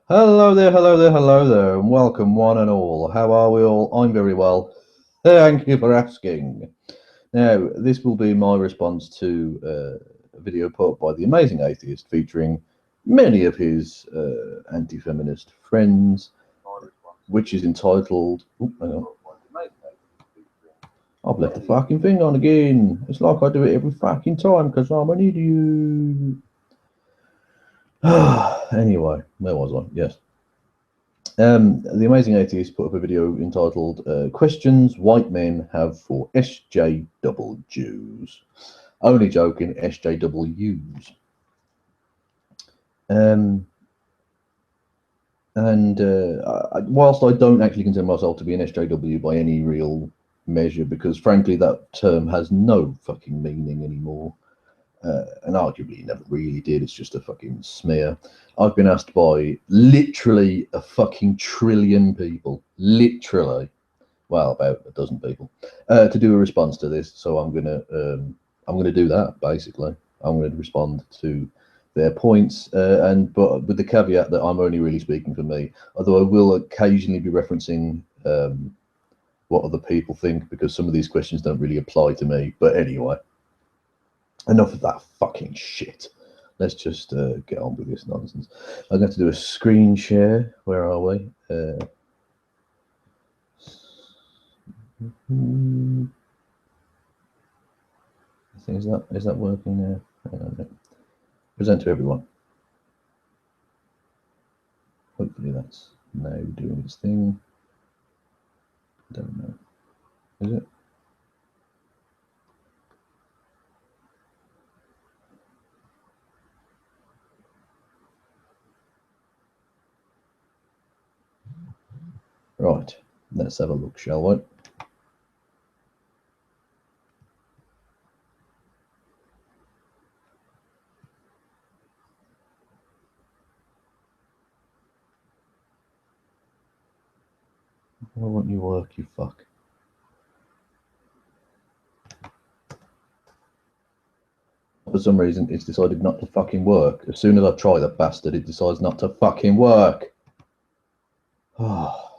Hello there, hello there, hello there, and welcome one and all. How are we all? I'm very well. Thank you for asking. Now, this will be my response to a video put up by the amazing atheist featuring many of his anti-feminist friends, which is entitled... Oh, hang on. I've left the fucking thing on again. It's like I do it every fucking time because I'm an idiot. Anyway, where was I? Yes. The Amazing Atheist put up a video entitled Questions White Men Have for SJWs. Only joking, SJWs. Whilst I don't actually consider myself to be an SJW by any real measure, because frankly that term has no fucking meaning anymore, and arguably never really did, it's just a fucking smear. I've been asked by literally a fucking trillion people, literally, well, about a dozen people, to do a response to this. So I'm gonna do that basically. I'm gonna respond to their points, but with the caveat that I'm only really speaking for me. Although I will occasionally be referencing what other people think, because some of these questions don't really apply to me. But anyway, enough of that fucking shit. Let's just get on with this nonsense. I'm going to do a screen share. Where are we? I think is that working now? Present to everyone. Hopefully that's now doing its thing. I don't know. Is it? Right, let's have a look, shall we? Why won't you work, you fuck? For some reason, it's decided not to fucking work. As soon as I try the bastard, it decides not to fucking work.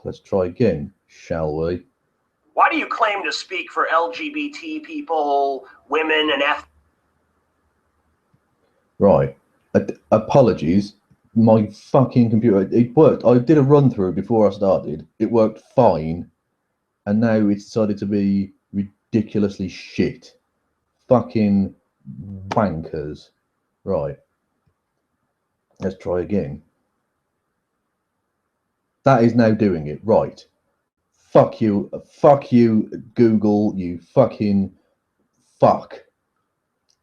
Let's try again, shall we? Why do you claim to speak for LGBT people, women, and Right. Apologies. My fucking computer, it worked. I did a run through before I started. It worked fine. And now it's decided to be ridiculously shit. Fucking wankers. Right. Let's try again. That is now doing it. Right. Fuck you, Google, you fucking fuck.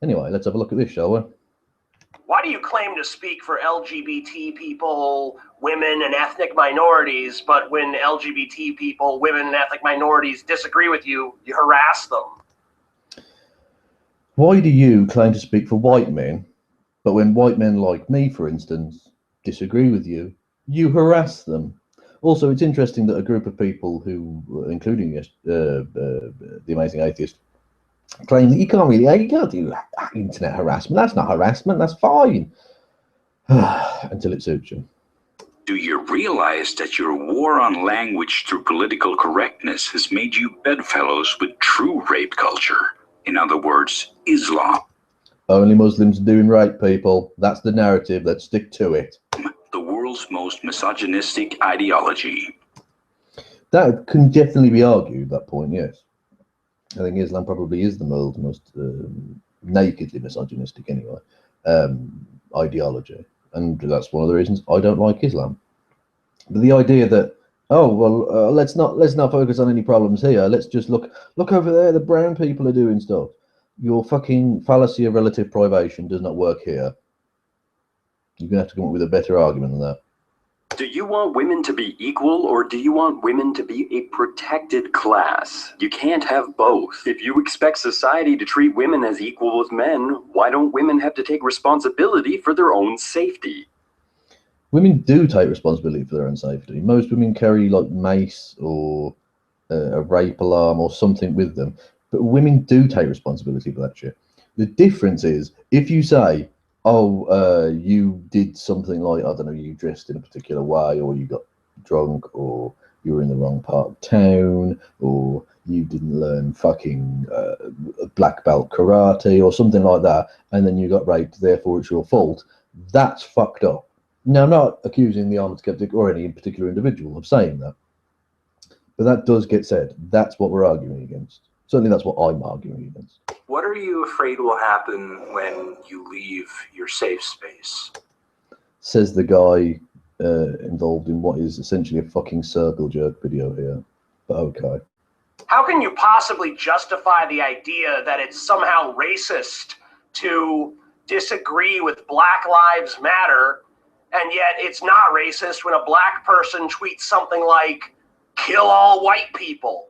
Anyway, let's have a look at this, shall we? Why do you claim to speak for LGBT people, women, and ethnic minorities, but when LGBT people, women, and ethnic minorities disagree with you, you harass them? Why do you claim to speak for white men, but when white men like me, for instance, disagree with you, you harass them? Also, it's interesting that a group of people who, including the Amazing Atheist, claim that you can't do internet harassment. That's not harassment. That's fine. Until it suits you. Do you realize that your war on language through political correctness has made you bedfellows with true rape culture? In other words, Islam. Only Muslims are doing rape, people. That's the narrative. Let's stick to it. The world's most misogynistic ideology. That can definitely be argued, that point, yes. I think Islam probably is the world's most nakedly misogynistic, anyway, ideology. And that's one of the reasons I don't like Islam. But the idea that, oh, well, let's not focus on any problems here. Let's just look over there. The brown people are doing stuff. Your fucking fallacy of relative privation does not work here. You're going to have to come up with a better argument than that. Do you want women to be equal, or do you want women to be a protected class? You can't have both. If you expect society to treat women as equal with men, why don't women have to take responsibility for their own safety? Women do take responsibility for their own safety. Most women carry like mace or a rape alarm or something with them, but women do take responsibility for that shit. The difference is, if you say, oh, you did something like, I don't know, you dressed in a particular way, or you got drunk, or you were in the wrong part of town, or you didn't learn fucking black belt karate or something like that, and then you got raped, therefore it's your fault. That's fucked up. Now, I'm not accusing the armored skeptic or any particular individual of saying that, but that does get said. That's what we're arguing against. Certainly that's what I'm arguing against. What are you afraid will happen when you leave your safe space? Says the guy involved in what is essentially a fucking circle jerk video here. But okay. How can you possibly justify the idea that it's somehow racist to disagree with Black Lives Matter, and yet it's not racist when a black person tweets something like, "Kill all white people"?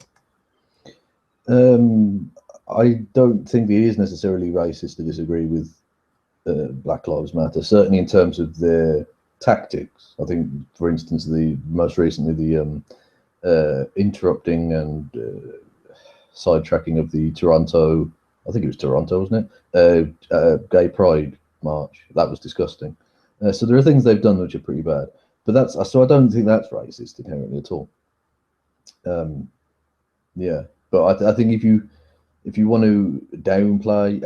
I don't think it is necessarily racist to disagree with Black Lives Matter, certainly in terms of their tactics. I think, for instance, most recently the interrupting and sidetracking of the Toronto, I think it was Toronto, wasn't it? Gay Pride march. That was disgusting. So there are things they've done which are pretty bad, but so I don't think that's racist inherently at all. Yeah, but I think if you want to downplay,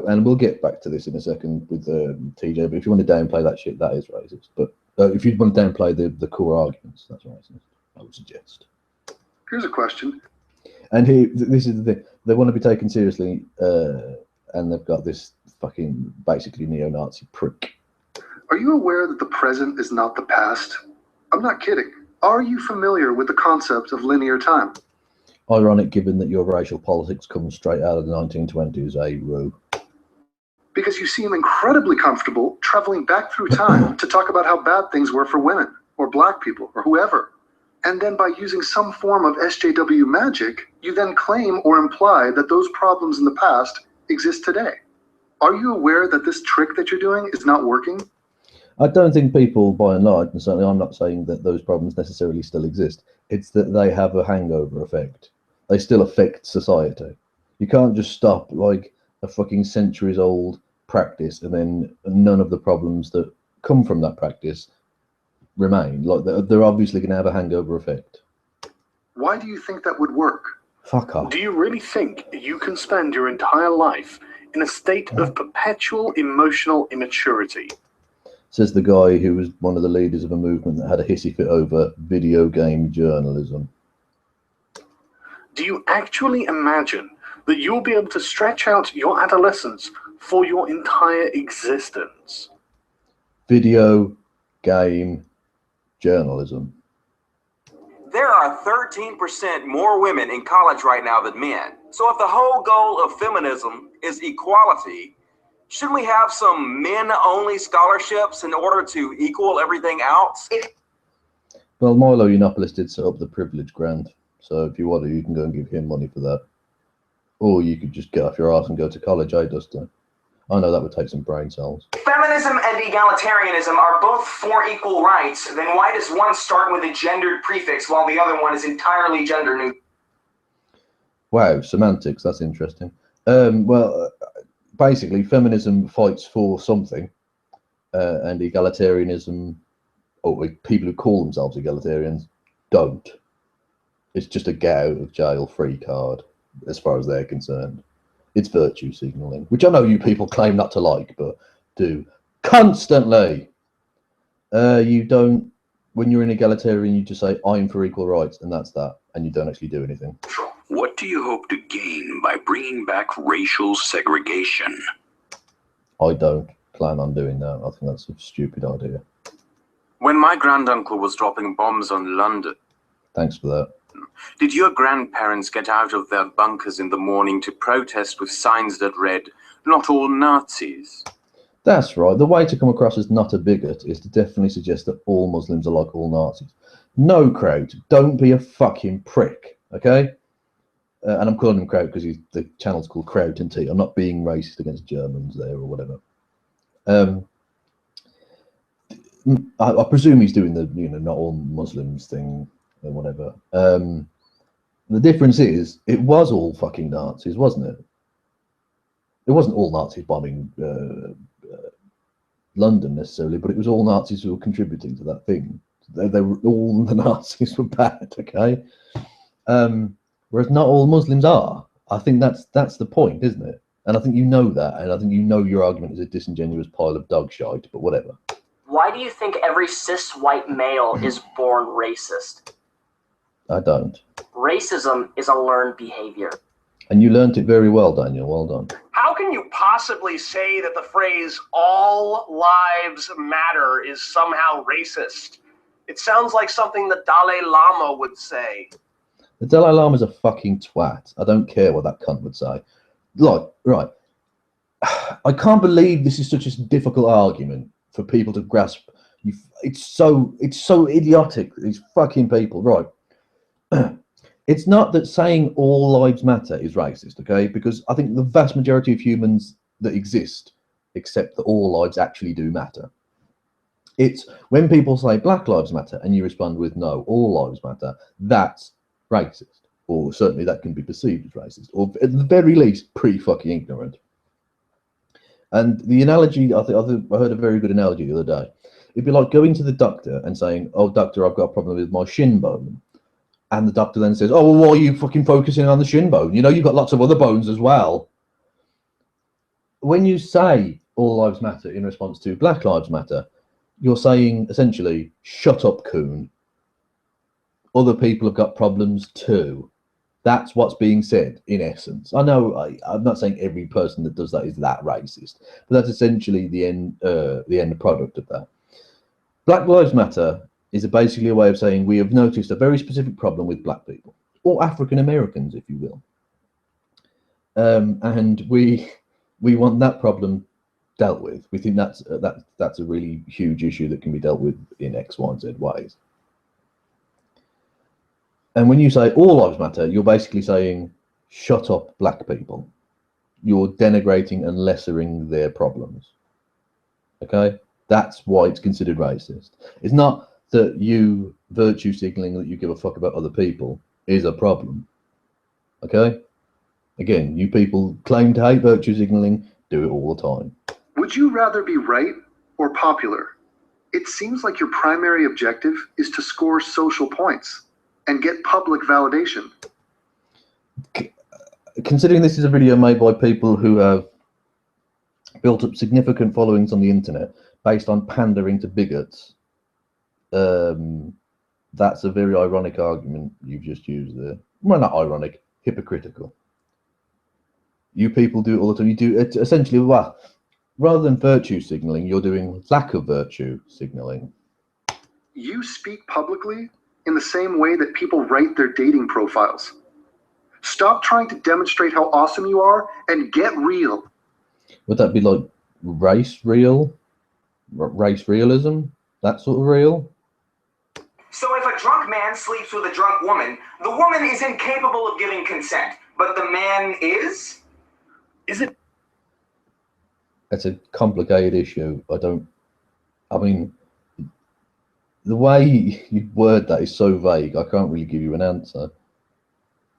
and we'll get back to this in a second with TJ, but if you want to downplay that shit, that is racist. But if you want to downplay the core arguments, that's racist, I would suggest. Here's a question. And this is the thing. They want to be taken seriously, and they've got this fucking basically neo-Nazi prick. Are you aware that the present is not the past? I'm not kidding. Are you familiar with the concept of linear time? Ironic, given that your racial politics comes straight out of the 1920s, Roo? Because you seem incredibly comfortable traveling back through time to talk about how bad things were for women, or black people, or whoever. And then by using some form of SJW magic, you then claim or imply that those problems in the past exist today. Are you aware that this trick that you're doing is not working? I don't think people, by and large, and certainly I'm not saying that those problems necessarily still exist, it's that they have a hangover effect. They still affect society. You can't just stop like a fucking centuries-old practice and then none of the problems that come from that practice remain. Like they're obviously going to have a hangover effect. Why do you think that would work? Fuck off. Do you really think you can spend your entire life in a state of perpetual emotional immaturity? Says the guy who was one of the leaders of a movement that had a hissy fit over video game journalism. Do you actually imagine that you'll be able to stretch out your adolescence for your entire existence? Video game journalism. There are 13% more women in college right now than men. So if the whole goal of feminism is equality, shouldn't we have some men-only scholarships in order to equal everything else? Well, Milo Yiannopoulos did set up the privilege grant. So if you want to, you can go and give him money for that. Or you could just get off your arse and go to college, Dustin? I know that would take some brain cells. Feminism and egalitarianism are both for equal rights. Then why does one start with a gendered prefix while the other one is entirely gender neutral? Wow, semantics, that's interesting. Well, basically, feminism fights for something, and egalitarianism, or people who call themselves egalitarians, don't. It's just a get out of jail free card, as far as they're concerned. It's virtue signaling, which I know you people claim not to like, but do constantly. You don't, when you're an egalitarian, you just say, I'm for equal rights, and that's that, and you don't actually do anything. What do you hope to gain by bringing back racial segregation? I don't plan on doing that. I think that's a stupid idea. When my granduncle was dropping bombs on London, Thanks for that. did your grandparents get out of their bunkers in the morning to protest with signs that read, "Not all Nazis"? That's right. The way to come across as not a bigot is to definitely suggest that all Muslims are like all Nazis. No, Kraut, don't be a fucking prick, okay? And I'm calling him Kraut because the channel's called Kraut and Tea. I'm not being racist against Germans there or whatever. I presume he's doing the not all Muslims thing or whatever. The difference is it was all fucking Nazis, wasn't it? It wasn't all Nazis bombing London necessarily, but it was all Nazis who were contributing to that thing. They were all the Nazis were bad, okay? Whereas not all Muslims are. I think that's the point, isn't it? And I think you know that, and I think you know your argument is a disingenuous pile of dog shite, but whatever. Why do you think every cis white male is born racist? I don't. Racism is a learned behavior. And you learnt it very well, Daniel. Well done. How can you possibly say that the phrase "all lives matter" is somehow racist? It sounds like something the Dalai Lama would say. The Dalai Lama's a fucking twat. I don't care what that cunt would say. Like, right. I can't believe this is such a difficult argument for people to grasp. It's so idiotic, these fucking people. Right. It's not that saying all lives matter is racist, okay? Because I think the vast majority of humans that exist accept that all lives actually do matter. It's when people say Black Lives Matter and you respond with no, all lives matter, that's racist. Or certainly that can be perceived as racist, or at the very least, pretty fucking ignorant. And the analogy, I heard a very good analogy the other day. It'd be like going to the doctor and saying, "Oh, doctor, I've got a problem with my shin bone." And the doctor then says, "Oh, well, why are you fucking focusing on the shin bone? You know, you've got lots of other bones as well." When you say all lives matter in response to Black Lives Matter, you're saying essentially, shut up, coon. Other people have got problems too. That's what's being said in essence. I know I'm not saying every person that does that is that racist, but that's essentially the end product of that. Black Lives Matter is basically a way of saying we have noticed a very specific problem with black people, or African Americans, if you will, and we want that problem dealt with. We think that's a really huge issue that can be dealt with in X, Y, and Z ways. And when you say all lives matter, you're basically saying shut up, black people. You're denigrating and lessering their problems. Okay, that's why it's considered racist. It's not that you virtue signaling that you give a fuck about other people is a problem. Okay? Again, you people claim to hate virtue signaling, do it all the time. Would you rather be right or popular? It seems like your primary objective is to score social points and get public validation. Considering this is a video made by people who have built up significant followings on the internet based on pandering to bigots, that's a very ironic argument you've just used there. Well, not ironic, hypocritical. You people do it all the time. You do it essentially, well, rather than virtue signaling, you're doing lack of virtue signaling. You speak publicly in the same way that people write their dating profiles. Stop trying to demonstrate how awesome you are and get real. Would that be like race realism? That sort of real? So if a drunk man sleeps with a drunk woman, the woman is incapable of giving consent, but the man is? Is it? It's a complicated issue. I mean, the way you word that is so vague, I can't really give you an answer.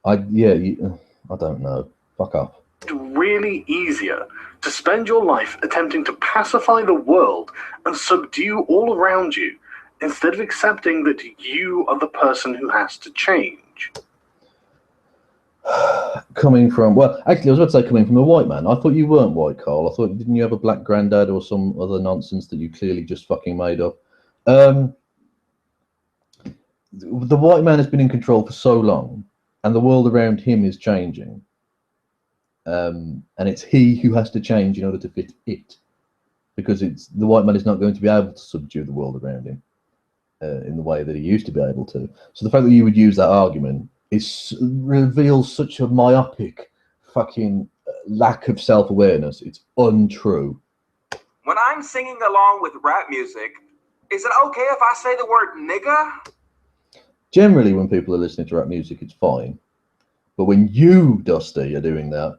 I don't know. Fuck off. It's really easier to spend your life attempting to pacify the world and subdue all around you, instead of accepting that you are the person who has to change. Coming from, well, actually, I was about to say coming from a white man. I thought you weren't white, Carl. I thought, didn't you have a black granddad or some other nonsense that you clearly just fucking made up? The white man has been in control for so long, and the world around him is changing. And it's he who has to change in order to fit it, because the white man is not going to be able to subdue the world around him in the way that he used to be able to. So the fact that you would use that argument reveals such a myopic fucking lack of self-awareness. It's untrue. When I'm singing along with rap music, is it okay if I say the word nigga? Generally, when people are listening to rap music, it's fine. But when you, Dusty, are doing that,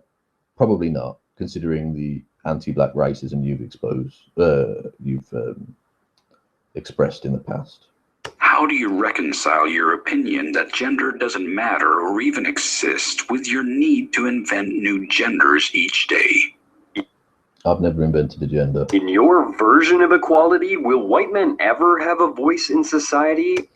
probably not, considering the anti-black racism you've expressed in the past. How do you reconcile your opinion that gender doesn't matter or even exist with your need to invent new genders each day? I've never invented a gender. In your version of equality, will white men ever have a voice in society?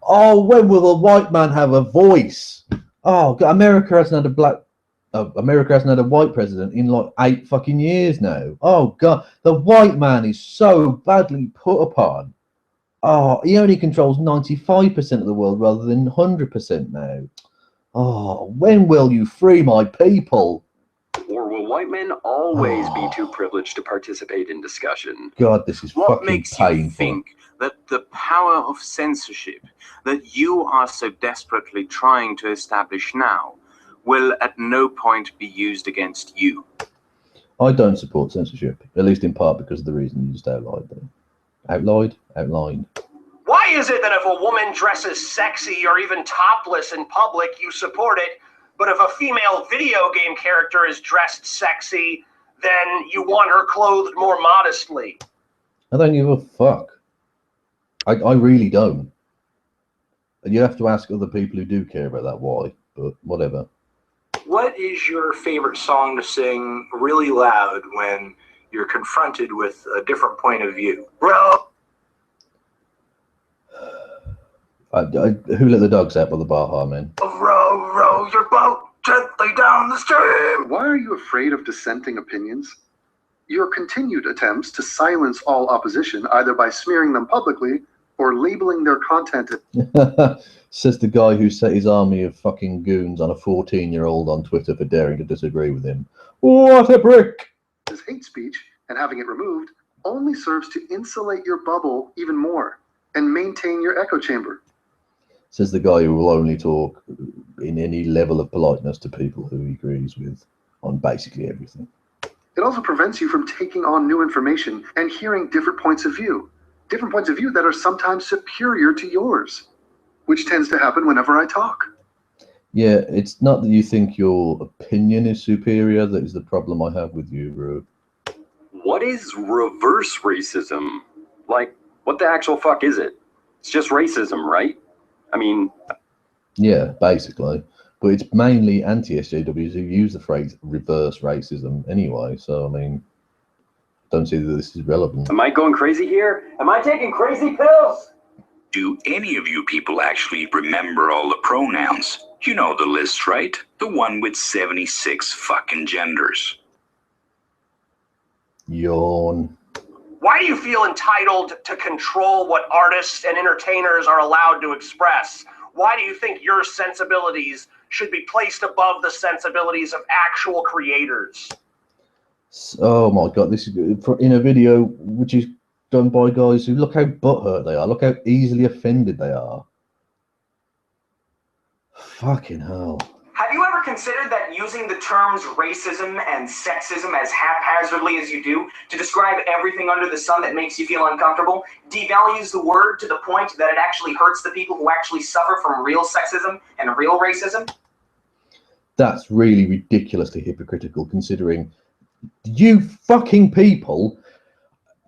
Oh, when will a white man have a voice? Oh, God, America hasn't had a white president in like 8 fucking years now. Oh God, the white man is so badly put upon. Oh, he only controls 95% of the world rather than 100% now. Oh, when will you free my people? Or will white men always be too privileged to participate in discussion? God, this is What fucking makes painful. you think that the power of censorship that you are so desperately trying to establish now will at no point be used against you? I don't support censorship, at least in part because of the reason you just outlined there. Outlined. Why is it that if a woman dresses sexy or even topless in public, you support it, but if a female video game character is dressed sexy, then you want her clothed more modestly? I don't give a fuck. I really don't. And you have to ask other people who do care about that why, but whatever. What is your favorite song to sing really loud when you're confronted with a different point of view? Well, Who Let the Dogs Out by the Baha Men? row, row your boat gently down the stream. Why are you afraid of dissenting opinions? Your continued attempts to silence all opposition, either by smearing them publicly or labeling their content Says the guy who set his army of fucking goons on a 14-year-old on Twitter for daring to disagree with him. What a prick! as hate speech, and having it removed only serves to insulate your bubble even more and maintain your echo chamber. Says the guy who will only talk in any level of politeness to people who he agrees with on basically everything. It also prevents you from taking on new information and hearing different points of view that are sometimes superior to yours, which tends to happen whenever I talk. Yeah, it's not that you think your opinion is superior that is the problem I have with you, bro. What is reverse racism? Like, what the actual fuck is it? It's just racism, right? I mean... Yeah, basically. But it's mainly anti-SJWs who use the phrase reverse racism anyway, so I mean, don't see that this is relevant. Am I going crazy here? Am I taking crazy pills? Do any of you people actually remember all the pronouns? You know the list, right? The one with 76 fucking genders. Yawn. Why do you feel entitled to control what artists and entertainers are allowed to express? Why do you think your sensibilities should be placed above the sensibilities of actual creators? Oh my god, this is in a video which is done by guys who look how butthurt they are, look how easily offended they are. Fucking hell. Have you ever considered that using the terms racism and sexism as haphazardly as you do to describe everything under the sun that makes you feel uncomfortable devalues the word to the point that it actually hurts the people who actually suffer from real sexism and real racism? That's really ridiculously hypocritical, considering you fucking people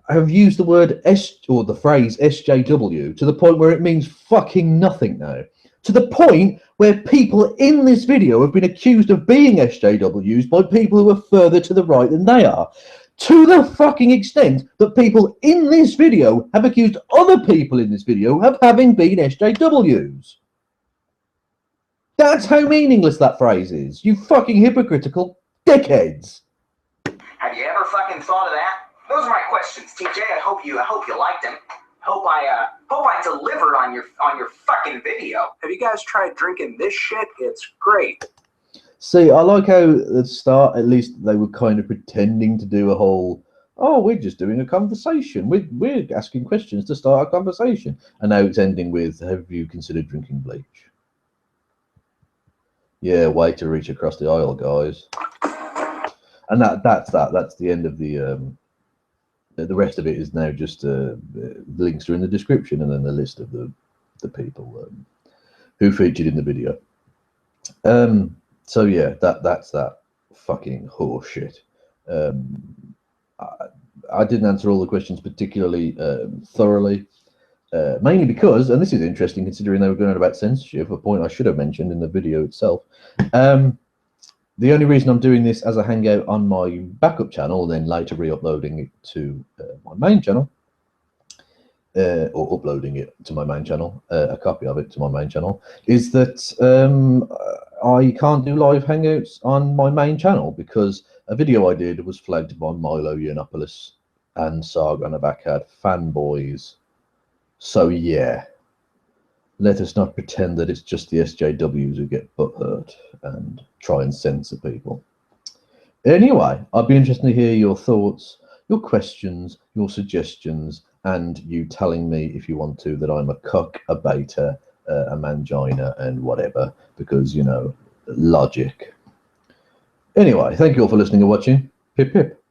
have used the word or the phrase SJW to the point where it means fucking nothing now. To the point where people in this video have been accused of being SJWs by people who are further to the right than they are. To the fucking extent that people in this video have accused other people in this video of having been SJWs. That's how meaningless that phrase is. You fucking hypocritical dickheads. Have you ever fucking thought of that? Those are my questions, TJ. I hope you liked them. Hope I delivered on your fucking video. Have you guys tried drinking this shit? It's great. See, I like how at the start, at least they were kind of pretending to do a whole, oh, we're just doing a conversation. We're asking questions to start a conversation. And now it's ending with, have you considered drinking bleach? Yeah, way to reach across the aisle, guys. And that's the end of the rest of it is now just the links are in the description and then the list of the people who featured in the video. So yeah, that's that fucking horse shit. I didn't answer all the questions particularly thoroughly, mainly because, and this is interesting considering they were going on about censorship, a point I should have mentioned in the video itself. The only reason I'm doing this as a hangout on my backup channel, then later re-uploading it to my main channel, or uploading it to my main channel, a copy of it to my main channel, is that I can't do live hangouts on my main channel because a video I did was flagged by Milo Yiannopoulos and Saga Nabakad fanboys. So yeah, let us not pretend that it's just the SJWs who get butthurt and try and censor people. Anyway, I'd be interested to hear your thoughts, your questions, your suggestions, and you telling me, if you want to, that I'm a cuck, a beta, a mangina, and whatever, because, you know, logic. Anyway, thank you all for listening and watching. Pip pip.